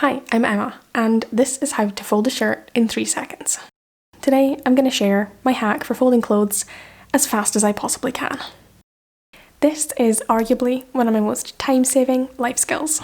Hi, I'm Emma, and this is how to fold a shirt in 3 seconds. Today, I'm going to share my hack for folding clothes as fast as I possibly can. This is arguably one of my most time-saving life skills.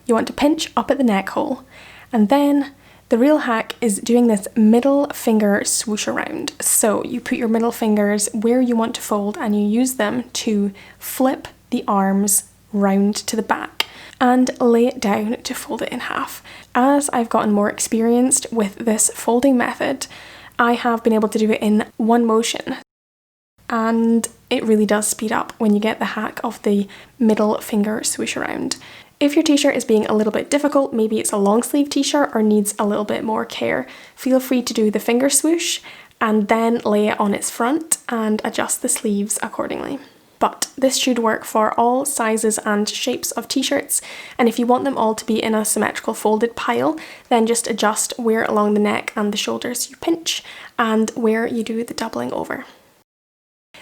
You want to pinch up at the neck hole, and then the real hack is doing this middle finger swoosh around. So you put your middle fingers where you want to fold and you use them to flip the arms round to the back and lay it down to fold it in half. As I've gotten more experienced with this folding method, I have been able to do it in one motion, and it really does speed up when you get the hack of the middle finger swoosh around. If your t-shirt is being a little bit difficult, maybe it's a long sleeve t-shirt or needs a little bit more care, feel free to do the finger swoosh and then lay it on its front and adjust the sleeves accordingly. But this should work for all sizes and shapes of t-shirts, and if you want them all to be in a symmetrical folded pile, then just adjust where along the neck and the shoulders you pinch and where you do the doubling over.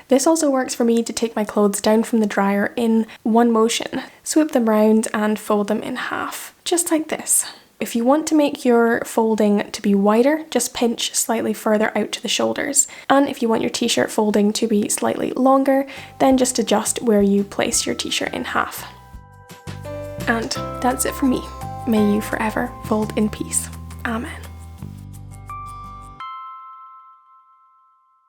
This also works for me to take my clothes down from the dryer in one motion, swoop them round and fold them in half, just like this. If you want to make your folding to be wider, just pinch slightly further out to the shoulders. And if you want your t-shirt folding to be slightly longer, then just adjust where you place your t-shirt in half. And that's it for me. May you forever fold in peace. Amen.